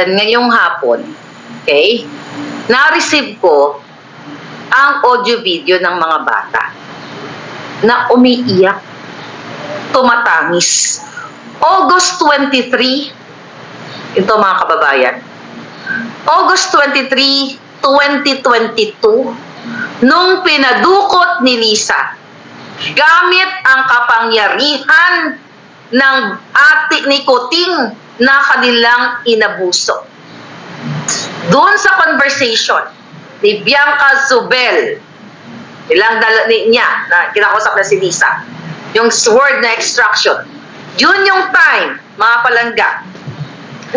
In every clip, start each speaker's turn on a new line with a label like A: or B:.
A: kababayan, ngayong hapon, okay, na-receive ko ang audio-video ng mga bata na umiiyak, tumatangis. August 23, ito mga kababayan, August 23, 2022, nung pinadukot ni Lisa, gamit ang kapangyarihan ng ate ni Kuting na kanilang inabuso. Doon sa conversation ni Bianca Zubel, niya na kinakausap na si Lisa, yung word na extraction, yun yung time, mga palangga,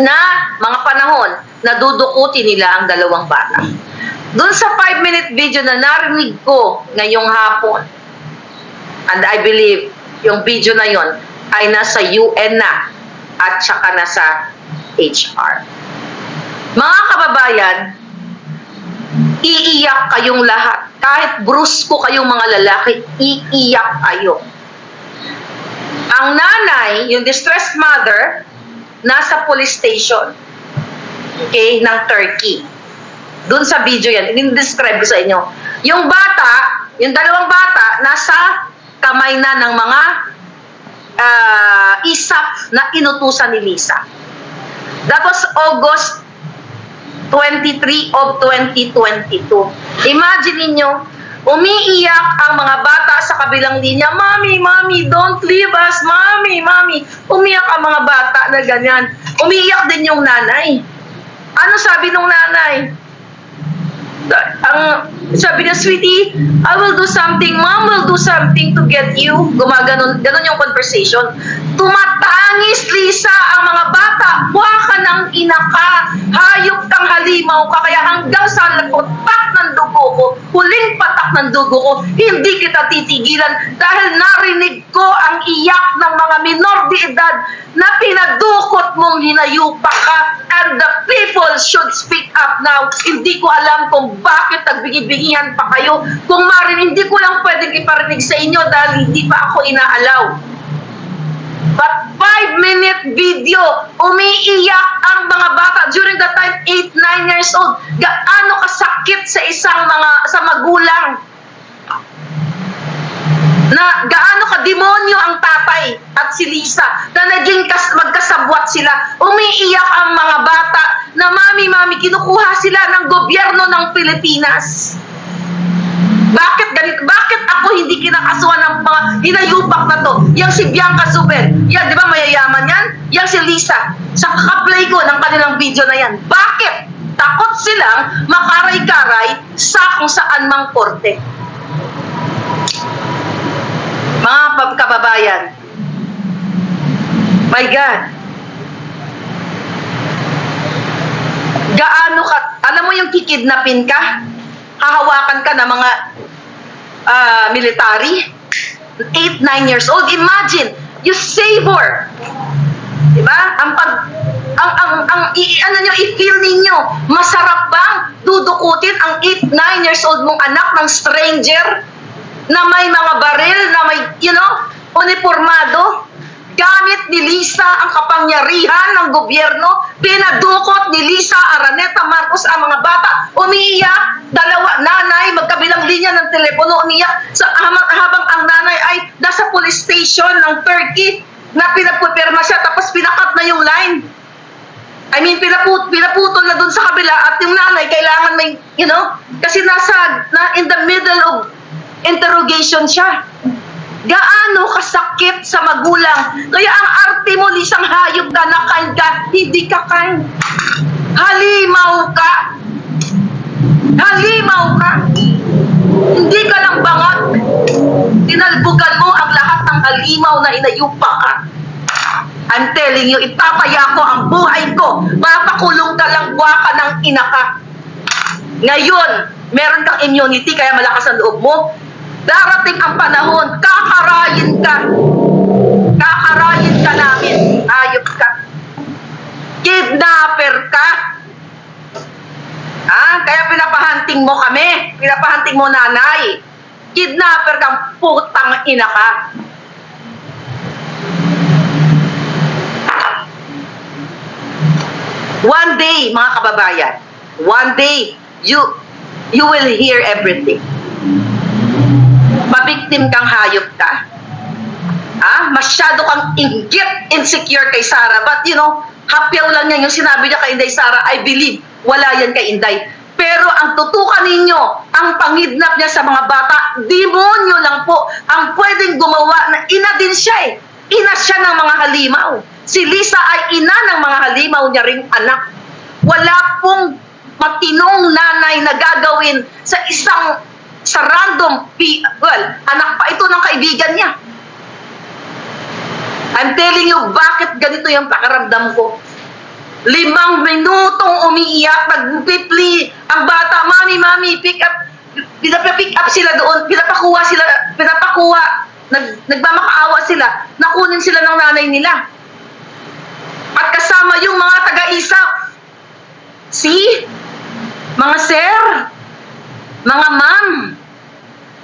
A: na mga panahon na dudukutin nila ang dalawang bata. Doon sa 5-minute video na narinig ko ngayong hapon, and I believe yung video na yon ay nasa UN na at saka nasa HR. Mga kababayan, iiyak kayong lahat. Kahit brusko kayong mga lalaki, iiyak kayo. Ang nanay, yung distressed mother, nasa police station, okay, ng Turkey. Doon sa video yan, in-describe ko sa inyo. Yung bata, yung dalawang bata, nasa kamay na ng mga ISAF na inutusan ni Lisa. That was August 23 of 2022. Imagine ninyo, umiiyak ang mga bata sa kabilang linya, "Mommy, Mommy, don't leave us, Mommy, Mommy." Umiyak ang mga bata na ganyan. Umiiyak din yung nanay. Ano sabi nung nanay? Sabi niya, "Sweetie, I will do something, Mom will do something to get you." Ganon yung conversation. Tumatangis, Lisa, ang mga bata. Buha ka ng ina ka. Hayop kang halimaw ka. Kaya hanggang sa patak ng dugo ko, huling patak ng dugo ko, hindi kita titigilan dahil narinig ko ang iyak ng mga minor de edad na pinadukot mong hinayupa ka, and the people should speak up now. Hindi ko alam kung bakit nagbigay-bigihan pa kayo. Kung hindi ko lang pwedeng iparinig sa inyo dahil hindi pa ako inaalaw. But 5-minute video, umiiyak ang mga bata during that time, 8-9 years old. Gaano kasakit sa sa magulang na gaano ka-demonyo ang tatay at si Lisa na naging magkasabwat sila. Umiiyak ang mga bata na, "Mami, Mami, kinukuha sila ng gobyerno ng Pilipinas. Bakit ganito? Bakit ako hindi kinakasuhan ng mga hinayupak na to?" Yang si Bianca Zubel, yan, di ba mayayaman yan? Yang si Lisa, sa kakaplay ko ng kanilang video na yan. Bakit? Takot silang makaray-karay sa kung saan mang korte. Mga kababayan, my God, gaano ka, alam mo yung kikidnapin ka, hahawakan ka ng mga military, 8-9 years old. Imagine, you save her. Diba? I-feel ninyo, masarap bang dudukutin ang 8-9 years old mong anak ng stranger na may mga baril, na may, uniformado? Gamit ni Lisa ang kapangyarihan ng gobyerno, pinadukot ni Lisa Araneta Marcos ang mga bata. Umiiyak, dalawa, nanay, magkabilang linya ng telepono, umiiyak habang ang nanay ay nasa police station ng Turkey na pinapupirma siya, tapos pinakat na yung line. I mean, pinaputol na dun sa kabila, at yung nanay kailangan may, kasi in the middle of interrogation siya. Gaano kasakit sa magulang. Kaya ang arte mo, Lisang, hayop ka, na kind ka, hindi ka kind. Halimaw ka. Halimaw ka. Hindi ka lang bangat. Tinalbugan mo ang lahat ng halimaw na inayupa ka. I'm telling you, ipapaya ko ang buhay ko. Mapakulong ka lang, buha ka ng ina ka. Ngayon, meron kang immunity, kaya malakas ang loob mo. Darating ang panahon, kakarayin ka. Kakarayin ka namin. Ayop ka. Kidnapper ka. Kaya pinapahunting mo kami. Pinapahunting mo nanay. Kidnapper kang putang ina ka. One day, mga kababayan, one day, you will hear everything. Mabiktim kang hayop ka. Masyado kang inggit, insecure kay Sarah. But hapyaw lang yan yung sinabi niya kay Inday Sara. I believe, wala yan kay Inday. Pero ang tutukan ninyo, ang pangidnap niya sa mga bata, demonyo lang po ang pwedeng gumawa na ina din siya eh. Ina siya ng mga halimaw. Si Lisa ay ina ng mga halimaw niya ring anak. Wala pong matinong nanay na gagawin sa random, anak pa ito ng kaibigan niya. I'm telling you, bakit ganito yung pakiramdam ko? 5 minutong umiiyak, nagpipli ang bata, mami, pick up. Pinapick up sila doon, nagmamakaawa sila, nakunin sila ng nanay nila. At kasama yung mga taga-isap. See? Mga sir, mga ma'am,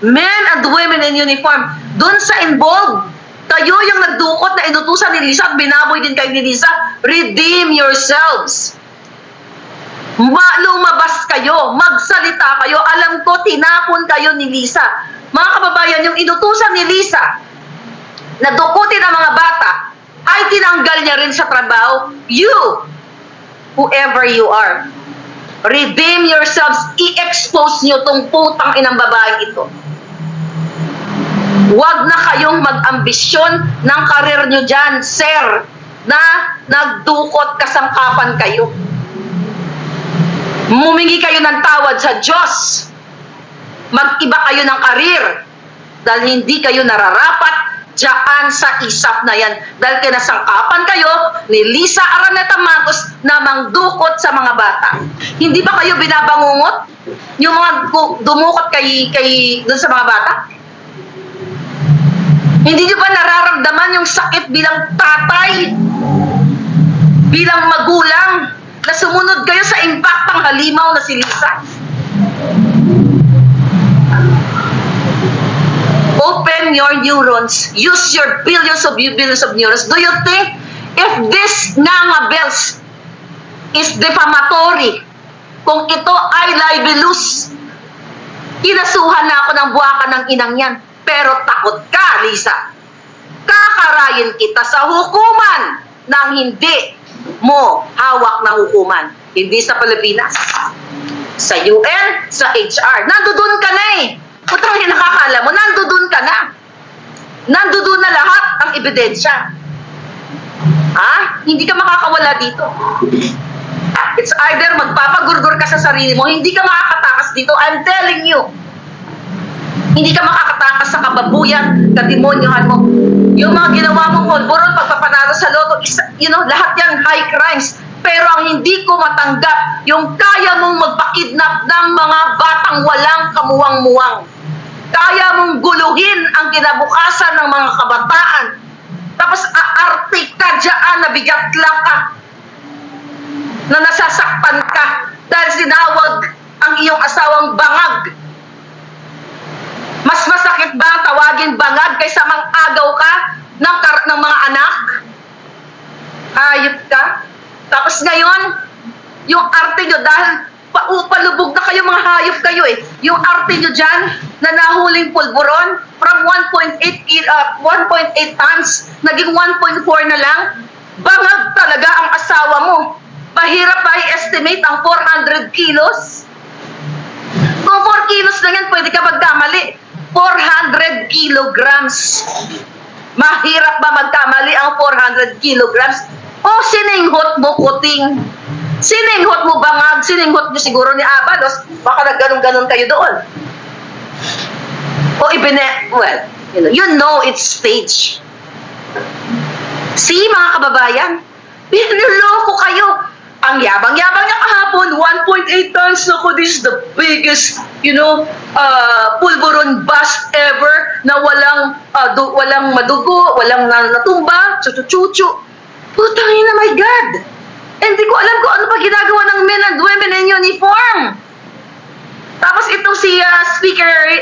A: men and women in uniform, doon sa involved, kayo yung nagdukot na inutusan ni Lisa at binaboy din kayo ni Lisa, redeem yourselves. Lumabas kayo, magsalita kayo. Alam ko, tinapon kayo ni Lisa. Mga kababayan, yung inutusan ni Lisa na dukutin ang mga bata, ay tinanggal niya rin sa trabaho. You, whoever you are, redeem yourselves, i-expose nyo tong putang inang babaeng ito. Huwag na kayong mag-ambisyon ng karir nyo dyan, sir, na nagdukot kasangkapan kayo. Mumingi kayo ng tawad sa Diyos. Mag-iba kayo ng karir dahil hindi kayo nararapat dyan sa isap na yan. Dahil kinasangkapan kayo ni Lisa Araneta Matos na mangdukot sa mga bata. Hindi ba kayo binabangungot? Yung mga dumukot dun sa mga bata? Hindi nyo ba nararamdaman yung sakit bilang tatay, bilang magulang, na sumunod kayo sa impactang halimaw na si Lisa? Open your neurons. Use your billions of neurons. Do you think if this ngangabels is defamatory, kung ito ay libelous, kinasuhan na ako ng buwakan ng inang yan? Pero takot ka, Lisa. Kakarayin kita sa hukuman nang hindi mo hawak na hukuman. Hindi sa Pilipinas. Sa UN, sa HR. Nandoon ka na eh. Putang nakakala mo, nandoon ka na. Nandoon na lahat ang ebidensya. Hindi ka makakawala dito. It's either magpapagurgur ka sa sarili mo, hindi ka makakatakas dito. I'm telling you. Hindi ka makakatakas sa kababuyan, kademonyohan mo. Yung mga ginawa mong polvoron, pagpapanalo sa loto, lahat yan high crimes. Pero ang hindi ko matanggap, yung kaya mong magpakidnap ng mga batang walang kamuwang-muwang. Kaya mong guluhin ang kinabukasan ng mga kabataan. Tapos aarte ka dyan, nabigat lang ka, na nasasaktan ka dahil sinawag ang iyong asawang bangag. Mas masakit ba ang tawagin bangag kaysa mang-agaw ka ng mga anak? Hayop ka. Tapos ngayon, yung arte nyo, dahil palubog na kayo, mga hayop kayo eh. Yung arte nyo dyan, na nahuling pulburon, from 1.8 tons, naging 1.4 na lang, bangag talaga ang asawa mo. Mahirap ba i-estimate ang 400 kilos? Kung 4 kilos lang yan, pwede ka magkamali. 400 kilograms. Mahirap ba magkamali ang 400 kilograms? O sininghot mo, kuting. Sininghot mo bangag, sininghot mo siguro ni Abalos. Baka nagganon-ganon kayo doon. O well, you know it's stage. See, mga kababayan, binuloko kayo. Ang yabang-yabang niya kahapon, 1.8 tons. Naku, this is the biggest, pulburon bust ever na walang madugo, walang natumba, chuchu-chuchu. Putangina, my God! Hindi ko alam kung ano pa ginagawa ng men and women in uniform. Tapos itong si Speaker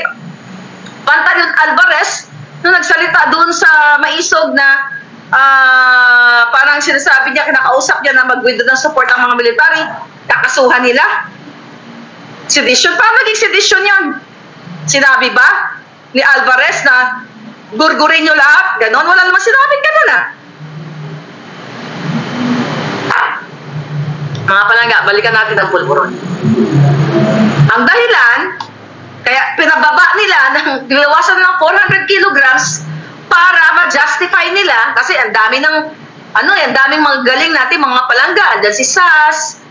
A: Pantaleon Alvarez, nung nagsalita doon sa Maisog na parang ang sinasabi niya, kinakausap niya na mag-withdraw ng support ang mga military, kakasuhan nila. Sedition. Paano naging sedition yun? Sinabi ba ni Alvarez na gurgurin nyo lahat? Ganon? Wala naman sinabing ganon ah. Mga palangga, balikan natin ang pulburon. Ang dahilan, kaya pinababa nila ng nilawasan ng 400 kilograms para ma-justify nila kasi ang dami ng ang daming mga galing natin mga palangga. Andyan si Sas,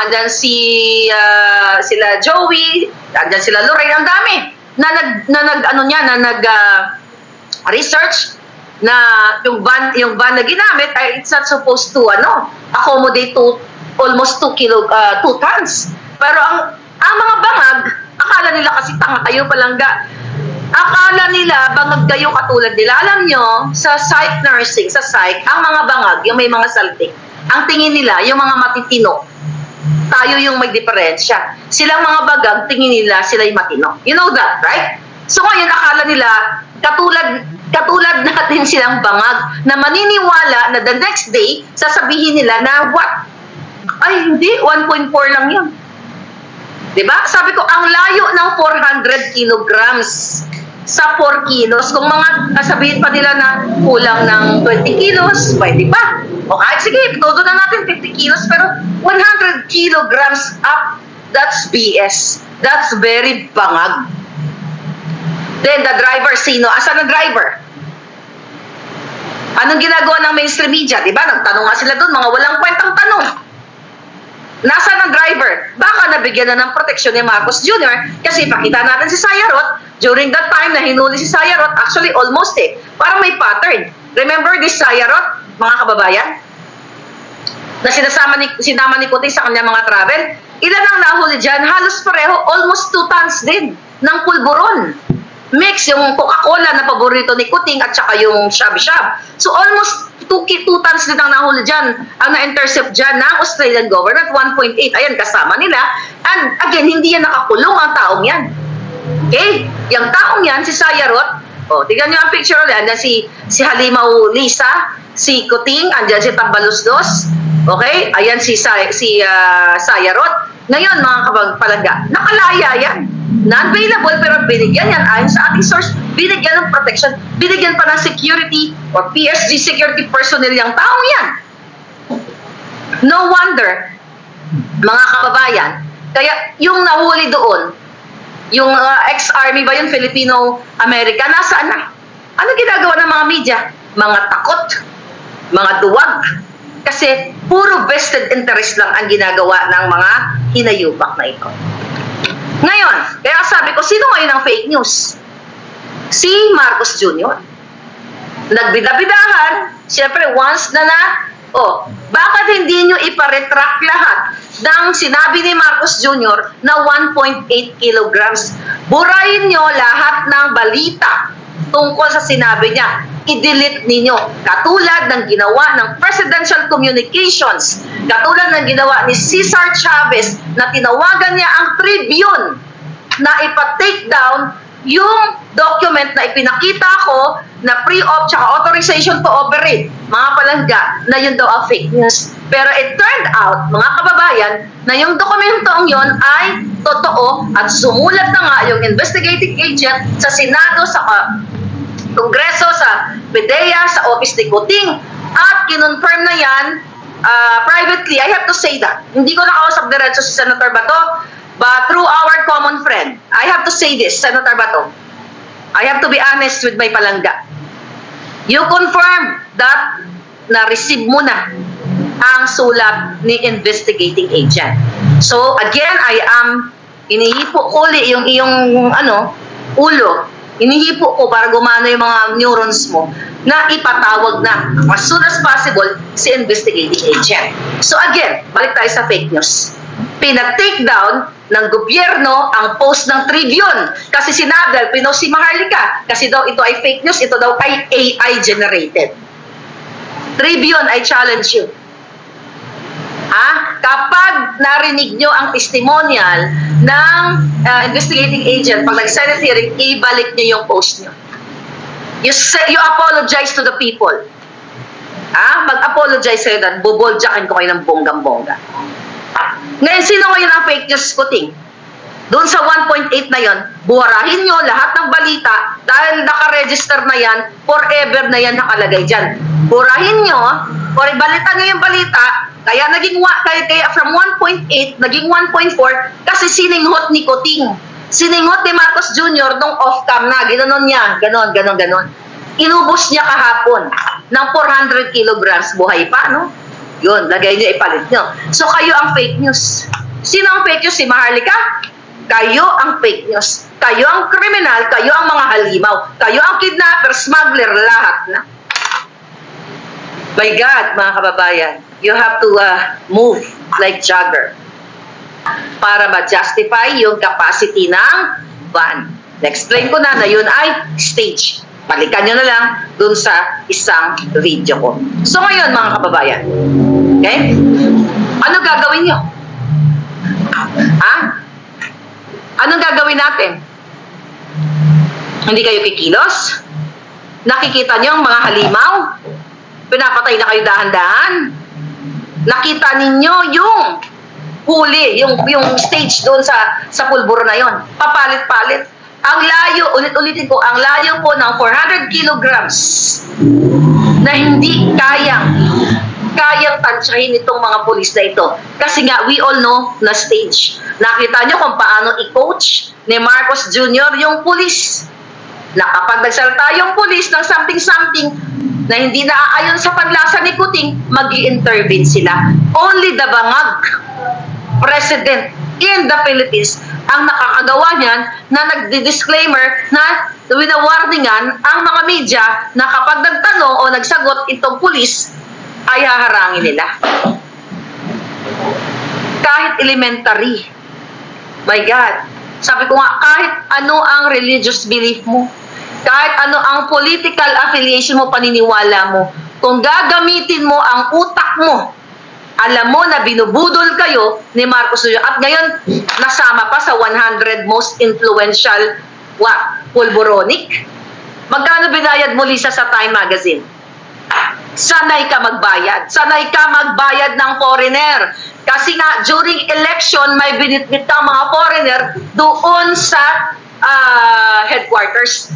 A: andyan sila Joey, andyan sila Lorraine, ang dami research na yung van na ginamit ay it's not supposed to accommodate to almost 2 tons. Pero ang mga bangag, akala nila kasi tanga kayo palangga. Akala nila bangag kayo katulad nila. Alam nyo, sa psych nursing, sa psych, ang mga bangag, yung may mga saltik, ang tingin nila, yung mga matitino, tayo yung may diferensya. Silang mga bagag, tingin nila sila yung matino. You know that, right? So ngayon, akala nila, katulad natin silang bangag na maniniwala na the next day, sasabihin nila na what? Ay, hindi, 1.4 lang yun. Diba? Sabi ko, ang layo ng 400 kilograms sa 4 kilos. Kung sabihin pa nila na kulang ng 20 kilos, pwede pa. O kahit sige, todo na natin 50 kilos, pero 100 kilograms up, that's BS. That's very bangag. Then the driver, sino? Asan ang driver? Anong ginagawa ng mainstream media? Diba? Nagtanong nga sila doon, mga walang kwentang tanong. Nasaan ang driver? Baka nabigyan na ng proteksyon ni Marcos Jr. kasi pakita natin si Sayarot during that time na hinuli si Sayarot, actually almost parang may pattern. Remember this Sayarot, mga kababayan? Na sinama ni Kuting sa kanya mga travel? Ilan ang nahuli dyan? Halos pareho, almost 2 tons din ng pulburon. Mix yung Coca-Cola na paborito ni Kuting at saka yung Shab-Shab. So almost 2 tons din ang nahuli dyan, ang na-intercept dyan ng Australian government, 1.8. Ayan, kasama nila. And again, hindi yan nakakulong ang taong yan. Okay? Yung taong yan, si Sayarot, tignan nyo ang picture ulit. Andyan si Halimaw Lisa, si Kuting, andyan si Tambalusdos. Okay? Ayan si Sayarot. Ngayon, mga kapagpalangga, nakalaya yan. Non-available pero binigyan yan ayon sa ating source, binigyan ng protection, binigyan pa ng security or PSG security personnel yung taong yan. No wonder, mga kababayan, kaya yung nahuli doon, yung ex-army ba yun, Filipino-America, nasaan na? Ano ginagawa ng mga media? Mga takot, mga duwag, kasi puro vested interest lang ang ginagawa ng mga hinayubak na ito. Ngayon, kaya sabi ko, sino ngayon ang fake news? Si Marcos Jr. Nagbida-bidahan, siyempre once bakit hindi nyo iparetract lahat ng sinabi ni Marcos Jr. na 1.8 kilograms? Burahin nyo lahat ng balita tungkol sa sinabi niya. I-delete ninyo. Katulad ng ginawa ng Presidential Communications, katulad ng ginawa ni Cesar Chavez na tinawagan niya ang Tribune na ipa-take down yung document na ipinakita ko na pre-op tsaka authorization to operate, mga palangga, na yun daw ang fake news. Pero it turned out, mga kababayan, na yung dokumentong yon ay totoo at sumulat na nga yung investigating agent sa Senado, sa Kongreso, sa PDEA, sa Office ni Kuting, at kinonfirm na yan privately. I have to say that. Hindi ko nakausap diretso si Senator Bato, but through our common friend, I have to say this, Senator Bato. I have to be honest with my palangga. You confirm that na-receive mo na ang sulat ni investigating agent. So, again, inihipo ko yung iyong ulo. Inihipo ko para gumana yung mga neurons mo na ipatawag na as soon as possible si investigating agent. So again, balik tayo sa fake news. Pina-take down ng gobyerno ang post ng Tribune kasi sinabi, pinost si Maharlika kasi daw ito ay fake news, ito daw ay AI generated. Tribune, I challenge you. Kapag narinig nyo ang testimonial ng investigating agent, pag nag-Senate hearing, ibalik nyo yung post nyo. You apologize to the people. mag-apologize sa'yo dan buboljakin ko kayo ng bonggang-bongga. Ngayon, sino ngayon ang fake news puting? Doon sa 1.8 na yon, buwarahin nyo lahat ng balita dahil nakaregister na yan, forever na yan nakalagay dyan. Buwarahin nyo, or ibalitan nyo yung balita, kaya naging kaya from 1.8, naging 1.4, kasi sininghot ni Kuting. Sininghot ni Marcos Jr. nung off-cam na, gano'n niya, ganon. Inubos niya kahapon ng 400 kilograms, buhay pa, no? Yun, lagay niyo, ipalit niyo. So, kayo ang fake news. Sino ang fake news? Si Maharlika? Kayo ang fake news. Kayo ang kriminal, kayo ang mga halimaw. Kayo ang kidnapper, smuggler, lahat na. My God, mga kababayan, you have to move like jogger para ma-justify yung capacity ng van. Na-explain ko na yun ay stage. Balikan nyo na lang dun sa isang video ko. So ngayon, mga kababayan, okay? Ano gagawin nyo? Ha? Anong gagawin natin? Hindi kayo kikilos? Nakikita nyo ang mga halimaw? Pinapatay na kayo dahan-dahan? Nakita ninyo yung huli, yung stage doon sa pulburo na yon. Papalit-palit. Ang layo, ulit-ulitin ko, ang layo po ng 400 kilograms na hindi kayang tansyahin itong mga pulis na ito. Kasi nga, we all know na stage. Nakita nyo kung paano i-coach ni Marcos Jr. yung pulis. Na kapag nagsalita yung pulis ng something-something na hindi naaayon sa panlasa ni Kuting, mag-i-intervene sila. Only the bangag president in the Philippines ang nakakagawa niyan na nagdi-disclaimer na winawarningan ang mga media na kapag nagtanong o nagsagot itong pulis ay haharangin nila. Kahit elementary. My God. Sabi ko nga, kahit ano ang religious belief mo, kahit ano ang political affiliation mo, paniniwala mo, kung gagamitin mo ang utak mo, alam mo na binubudol kayo ni Marcos Jr. At ngayon, nasama pa sa 100 most influential pulboronic. Magkano binayad mo, Lisa, sa Time Magazine? Sanay ka magbayad. Sanay ka magbayad ng foreigner. Kasi nga, during election, may binitbit ang mga foreigner doon sa headquarters.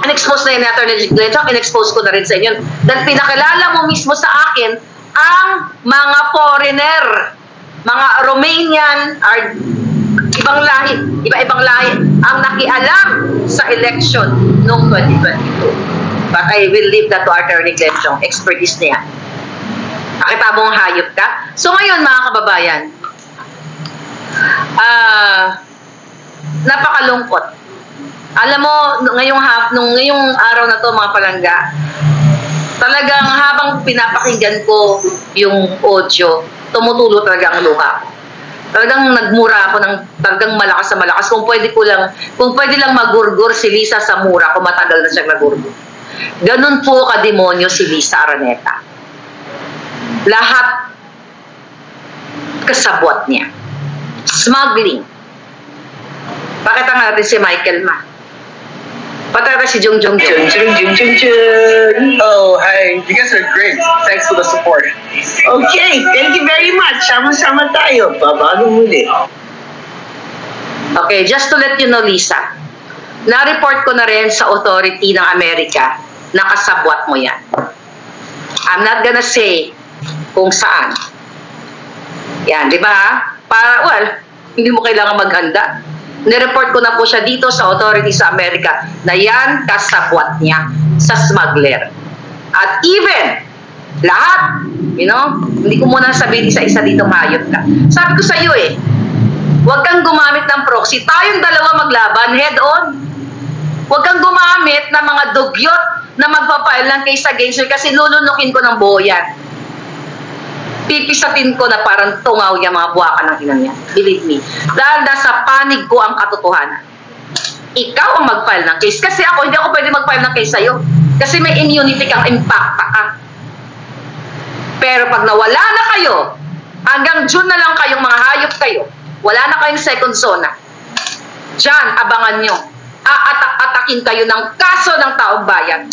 A: In-expose na yun ni Atty. Glenn, in-expose ko na rin sa inyo. Dahil pinakilala mo mismo sa akin ang mga foreigner, mga Romanian, or iba-ibang lahi, ang nakialam sa election noong 2022. But I will leave that to Atty. Glenn Chong, expertise niya. Nakita mong hayop ka? So ngayon, mga kababayan, napakalungkot. Alam mo, ngayong araw na to, mga palangga, talagang habang pinapakinggan ko yung audio, tumutulo talaga ang luha. Talagang nagmura ako ng talagang malakas sa malakas. Kung pwede lang magurgur si Lisa sa mura, kung matagal na siyang nagurgur. Ganun po kademonyo si Lisa Araneta. Lahat kasabwat niya. Smuggling. Pakita nga natin si Michael Ma. Patata si Jung Jung Chun.
B: Oh, hi. You guys are great. Thanks for the support.
C: Okay, thank you very much. Sama-sama tayo. Babago muli.
A: Okay, just to let you know, Lisa, na-report ko na rin sa authority ng Amerika na kasabwat mo yan. I'm not gonna say kung saan. Yan, di ba? Hindi mo kailangan maghanda. Nireport ko na po siya dito sa authority sa Amerika na yan kasabwat niya sa smuggler. At even, lahat, hindi ko muna sabihin isa-isa dito hayop ka. Sabi ko sa iyo huwag kang gumamit ng proxy. Tayong dalawa maglaban, head on. Huwag kang gumamit ng mga dugyot na magpapile ng case against you kasi lulunukin ko ng buo yan. Pipisatin ko na parang tungaw yung mga buwakan ng inang yan. Believe me. Dahil nasa panig ko ang katotohanan. Ikaw ang mag-file ng case. Kasi hindi ako pwede mag-file ng case sa'yo. Kasi may immunity kang impacta ka. Pero pag nawala na kayo, hanggang June na lang kayong mga hayop kayo, wala na kayong second zona. Diyan, abangan nyo. Aatak-atakin kayo ng kaso ng taong bayan.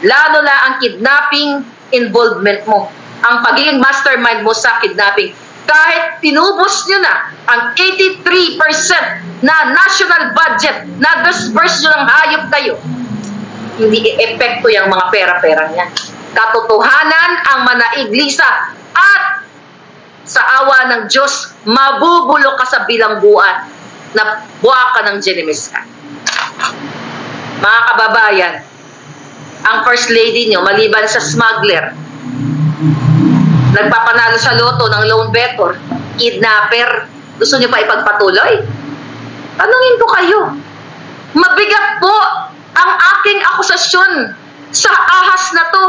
A: Lalo na ang kidnapping involvement mo, ang pagiging mastermind mo sa kidnapping. Kahit tinubos nyo na ang 83% na national budget na disperse nyo ng hayop kayo, hindi epekto yung mga pera-pera niyan. Katotohanan ang manaig, Lisa, at sa awa ng Diyos, mabubulok ka sa bilangguan na buwa ka ng Genemis ka. Mga kababayan, ang First Lady nyo, maliban sa smuggler, nagpapanalo sa loto ng loan better, kidnapper, gusto nyo pa ipagpatuloy? Tanungin ko kayo, mabigat po ang aking akusasyon sa ahas na to.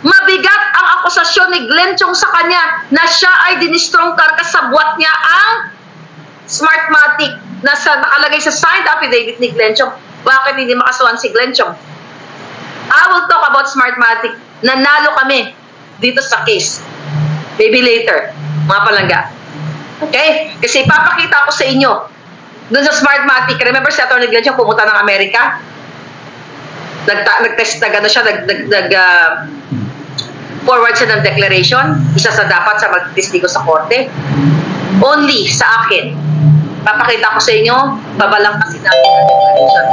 A: Mabigat ang akusasyon ni Glenn Chong sa kanya na siya ay dinistrongkar kasabwat niya ang Smartmatic na nakalagay sa signed affidavit ni Glenn Chong. Bakit hindi makasuhan si Glenn Chong? I will talk about Smartmatic. Nanalo kami dito sa case. Maybe later, mga palangga. Okay? Kasi ipapakita ko sa inyo doon sa Smartmatic. Remember si Atty. Glenn Chong pumunta ng Amerika? Nag-test na gano'n siya, forward siya ng declaration, isa sa dapat sa magtestigo sa korte. Only sa akin, papakita ko sa inyo, babalangkasin natin ang declaration.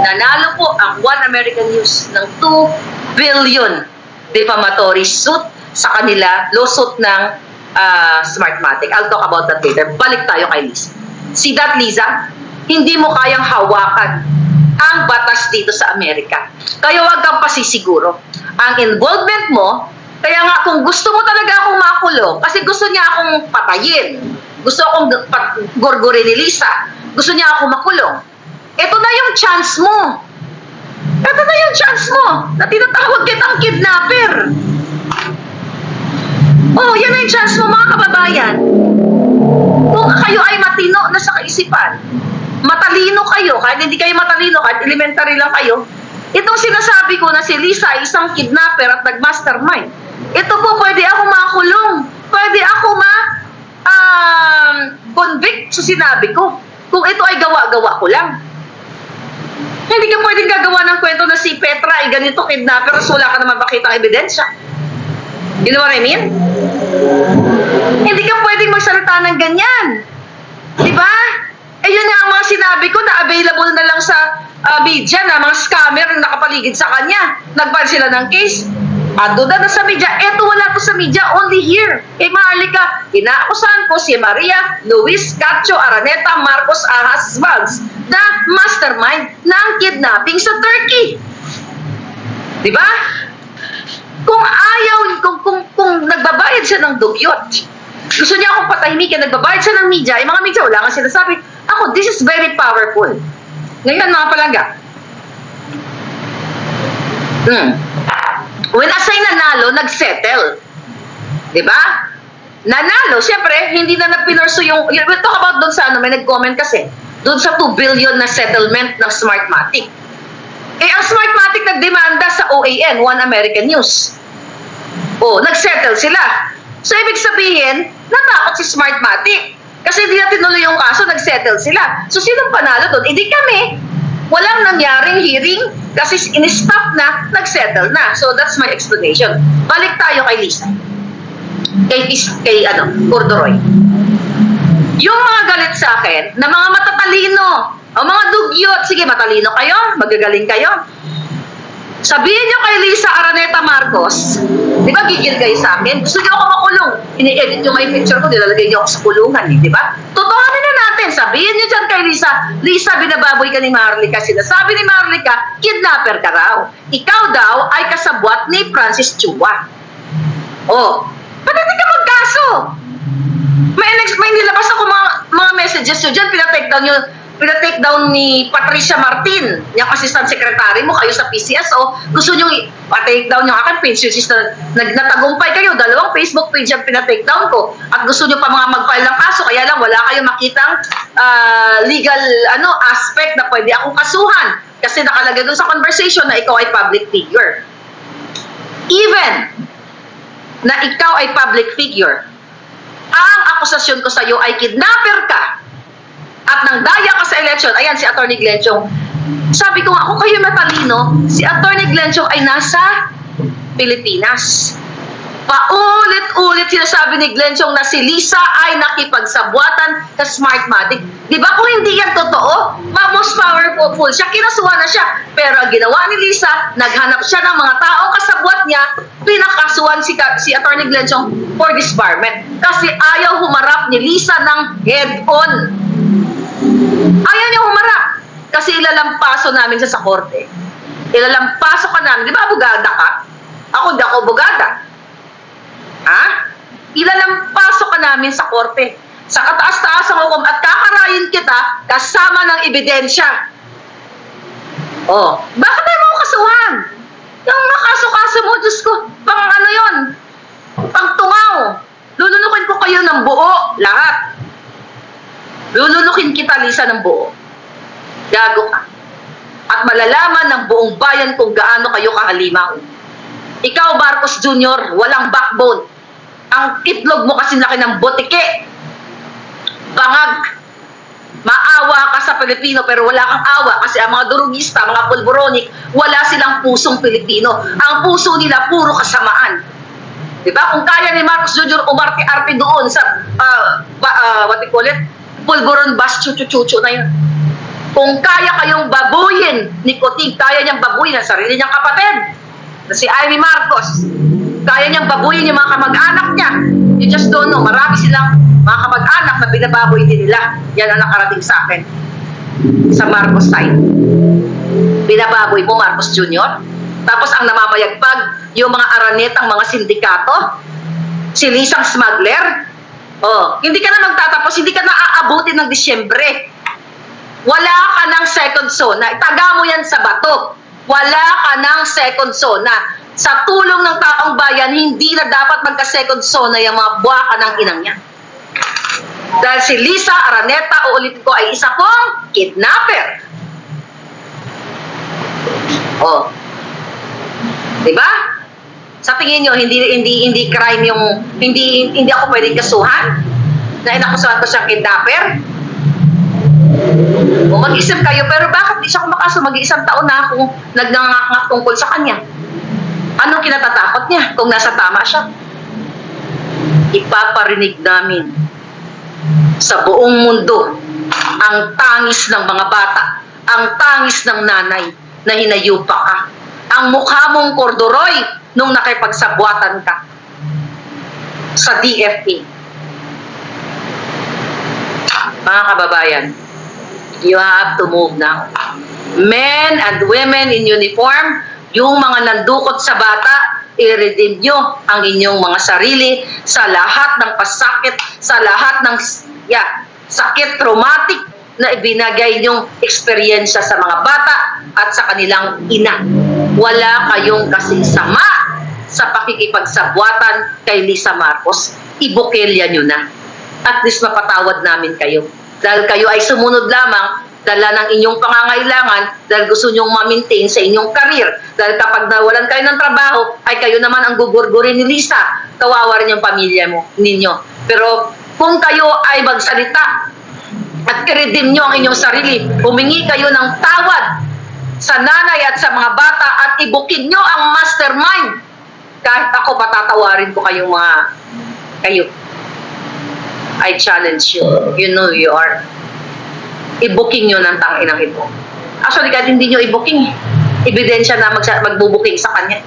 A: Nanalo po ang One American News ng 2 billion defamatory suit sa kanila, lawsuit ng Smartmatic. I'll talk about that later. Balik tayo kay Lisa. See that, Lisa? Hindi mo kayang hawakan ang batas dito sa Amerika. Kaya huwag kang pasisiguro. Ang involvement mo, kaya nga kung gusto mo talaga akong makulong, kasi gusto niya akong patayin, gusto akong gorgorin ni Lisa, gusto niya akong makulong, ito na yung chance mo. Ito na yung chance mo na tinatawag kitang kidnapper. Oh, yan na yung chance mo, mga kababayan. Kung kayo ay matino na sa kaisipan, matalino kayo, kahit hindi kayo matalino, kahit elementary lang kayo, itong sinasabi ko na si Lisa ay isang kidnapper at nag-mastermind, ito po pwede ako makulong, pwede ako convict sa sinabi ko, kung ito ay gawa-gawa ko lang. Hindi ka pwedeng gagawa ng kwento na si Petra ay ganito kidnapper at wala ka naman makitang ebidensya. You know what I mean? Hindi ka pwedeng magsalita ng ganyan. Diba? Eh yun nga ang mga sinabi ko na available na lang sa media na mga scammer na nakapaligid sa kanya. Nag-file sila ng case. At doon na sa media. Eto wala to sa media, only here. Kay Maharlika, inaakusahan ko si Maria Luis Cacho Araneta Marcos Ahas Smugs na mastermind ng kidnapping sa Turkey. Diba? Kung ayaw, kung nagbabayad siya ng dugyot, gusto niya akong patahimikin, nagbabayad siya ng media, yung mga media, wala nga sinasabi. Ako, this is very powerful. Ngayon, mga palangga. When asay nanalo, nag-settle. Diba? Nanalo, syempre, hindi na nagpinorso yung, we'll talk about doon sa may nag-comment kasi, doon sa 2 billion na settlement ng Smartmatic. Eh, ang Smartmatic nagdemanda sa OAN, One American News. Nag-settle sila. So, ibig sabihin, natakot si Smartmatic. Kasi hindi na tinuloy yung kaso, nag-settle sila. So, sinong panalo doon? Hindi kami. Walang nangyaring hearing kasi in-stop na, nag-settle na. So, that's my explanation. Balik tayo kay Lisa. Kay Cordoroy. Yung mga galit sa akin, na mga matatalino, o mga dugyot, sige, matalino kayo, magagaling kayo. Sabihin nyo kay Lisa Araneta Marcos, di ba gigil kayo sa akin? Gusto nyo ako makulong. Ini-edit yung may picture ko, nilalagay nyo ako sa kulungan, di ba? Totohanin na natin, sabihin nyo dyan kay Lisa, Lisa, binababoy ka ni Maharlika. Sinasabi ni Maharlika, kidnapper ka raw. Ikaw daw ay kasabwat ni Francis Chua. Ba't hindi ka magkaso? May nilabas ako mga messages nyo dyan, pinatake down ni Patricia Martin, yung assistant secretary mo, kayo sa PCSO, gusto nyo i-take down yung akin page, nagtagumpay kayo, 2 Facebook page yung pinatake down ko, at gusto nyo pa mga mag-file ng kaso, kaya lang wala kayong makitang legal aspect na pwede akong kasuhan, kasi nakalagay doon sa conversation na ikaw ay public figure. Even na ikaw ay public figure, ang akusasyon ko sa iyo ay kidnapper ka at nang daya ka sa election. Ayan si Atty. Glenn Chong. Sabi ko nga, kung kayo matalino, si Atty. Glenn Chong ay nasa Pilipinas. Paulit-ulit sinasabi ni Glenchong na si Lisa ay nakipagsabwatan sa Smartmatic. Di ba kung hindi yan totoo, most powerful siya, kinasuhan na siya. Pero ang ginawa ni Lisa, naghanap siya ng mga taong kasabwat niya, pinakasuhan si Attorney Glenchong for disbarment. Kasi ayaw humarap ni Lisa ng head-on. Ayaw niya humarap. Kasi ilalampaso namin siya sa korte. Ilalampaso ka namin. Di ba abogada ka? Ako hindi ako abogada. Ha? Ilalampaso ka namin sa korte. Sa kataas-taas ang hukom at kakarayin kita kasama ng ebidensya. Oh, bakit tayo mo kasuhan? Yung mga kaso-kaso mo, Diyos ko, pang ano yun? Pang tungaw. Lulunukin ko kayo ng buo, lahat. Lulunukin kita, Lisa, ng buo. Gago ka. At malalaman ng buong bayan kung gaano kayo kahalimaw. Ikaw, Marcos Jr., walang backbone. Ang itlog mo kasi laki ng botike. Bangag. Maawa ka sa Pilipino pero wala kang awa kasi ang mga durugista, mga pulboronic, wala silang pusong Pilipino. Ang puso nila puro kasamaan. Diba? Kung kaya ni Marcos Jr. umarte-arte doon sa, what do you call it? Pulboron bus, chuchu-chuchu na yun. Kung kaya kayong babuyin ni Kuting, kaya niyang babuyin ang sarili niyang kapatid. Na si Amy Marcos, kaya niyang babuyin yung mga kamag-anak niya. You just don't know. Marami silang mga kamag-anak na binababoy din nila. Yan ang nakarating sa akin. Sa Marcos side. Binababoy mo, Marcos Jr. Tapos ang namamayagpag, yung mga aranetang mga sindikato, si Lisang smuggler. Oh, hindi ka na magtatapos, hindi ka na aabutin ng Disyembre. Wala ka ng second zona. Itaga mo yan sa bato. Wala ka ng second zona. Sa tulong ng taong bayan, hindi na dapat magka-second zona yung mga buwaka ng inang niya. Dahil si Lisa Araneta, uulit ko, ay isa pong kidnapper. Oh. Diba? Sa tingin nyo, hindi crime yung, hindi ako pwedeng kasuhan na inakusuhan ko siyang kidnapper? O mag-isip kayo, pero bakit di siya kumakaso? Mag-iisang taon na akong nagnangangak tungkol sa kanya. Anong kinatatakot niya kung nasa tama siya? Ipaparinig namin sa buong mundo ang tangis ng mga bata, ang tangis ng nanay na hinayupa ka, ang mukha mong korduroy nung nakipagsabwatan ka sa DFA. Mga kababayan, you have to move now. Men and women in uniform, yung mga nandukot sa bata, i-redeem nyo ang inyong mga sarili sa lahat ng pasakit, sa lahat ng sakit traumatic na ibinagay nyong eksperyensya sa mga bata at sa kanilang ina. Wala kayong kasing sama sa pakikipagsabwatan kay Lisa Marcos. Ibukilya nyo na. At least mapatawad namin kayo. Dahil kayo ay sumunod lamang, dala ng inyong pangangailangan, dahil gusto nyong ma-maintain sa inyong karir. Dahil kapag nawalan kayo ng trabaho, ay kayo naman ang gugurgurin ni Lisa. Kawawa rin yung pamilya ninyo. Pero kung kayo ay magsalita at i-redeem nyo ang inyong sarili, humingi kayo ng tawad sa nanay at sa mga bata at ibukin nyo ang mastermind. Kahit ako, patatawarin ko kayong mga kayo. I challenge you. You know you are. I-booking nyo ng tanginang ito. Actually, kahit hindi nyo i-booking, ebidensya na magbubuking sa kanya.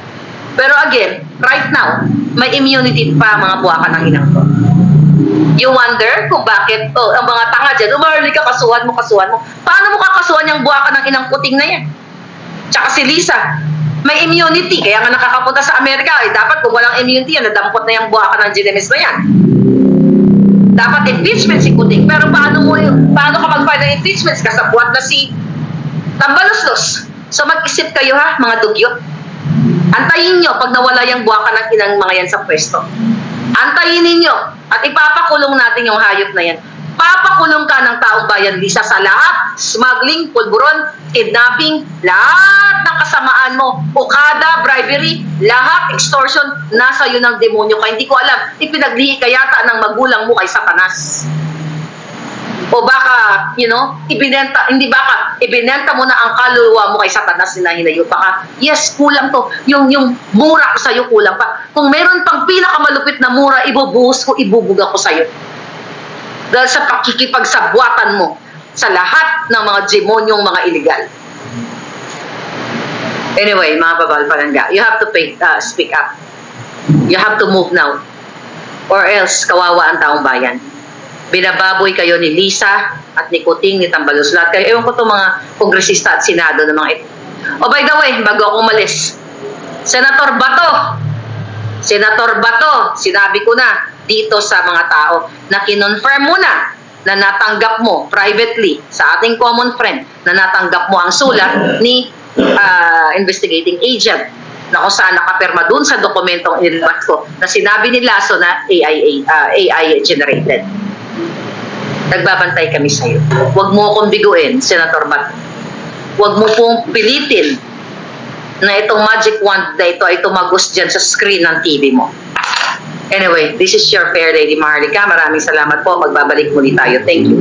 A: Pero again, right now, may immunity pa mga buwakan ng inang ko. You wonder kung bakit, ang mga tanga dyan, umarli ka, kasuhan mo. Paano mo kakasuhan yung buwakan ng inang kuting na yan? Tsaka si Lisa, may immunity, kaya nga nakakapunta sa Amerika. Dapat kung walang immunity, nadampot na yung buwakan ng Ginemes na yan. Dapat impeachment si Kuting. Pero paano ka mag-file ng impeachment? Kasabwat na si Tambaluslos. So mag-isip kayo ha, mga dugyot. Antayin nyo pag nawala yung buwakan ng inang mga yan sa pwesto. Antayin ninyo at ipapakulong natin yung hayop na yan. Papakulong ka ng taong bayan, Lisa, sa lahat. Smuggling, pulburon, kidnapping, lahat ng kasamaan mo. Okada, bribery, lahat, extortion, nasa iyo ng demonyo ka. Hindi ko alam, ipinaglihi ka yata ng magulang mo kay Satanas. O baka, ibinenta mo na ang kaluluwa mo kay Satanas na hinayupa ka. Yes, kulang to. Yung mura ko sa'yo, kulang pa. Kung meron pang pinakamalupit na mura, ibubuhos ko, ibubuga ko sa'yo. Dahil sa pakikipagsabwatan mo sa lahat ng mga demonyong mga iligal. Anyway, mga babalpalangga, you have to speak up. You have to move now. Or else, kawawa ang taong bayan. Binababoy kayo ni Lisa at ni Kuting, ni Tambalos. Lahat kayo. Ewan ko itong mga kongresista at senado ng mga ito. Oh, by the way, bago ako umalis, Senator Bato, sinabi ko na dito sa mga tao na kinonfirm mo na natanggap mo privately sa ating common friend na natanggap mo ang sulat ni investigating agent na kung saan nakapirma dun sa dokumentong inilabas ko na sinabi ni Lasso na AI generated. Nagbabantay kami sa'yo. Huwag mo akong biguin, Senator Bato. Huwag mo pong pilitin na itong magic wand na ito ay tumagos dyan sa screen ng TV mo. Anyway, this is your fair lady Maharlika. Maraming salamat po. Magbabalik muli tayo. Thank you.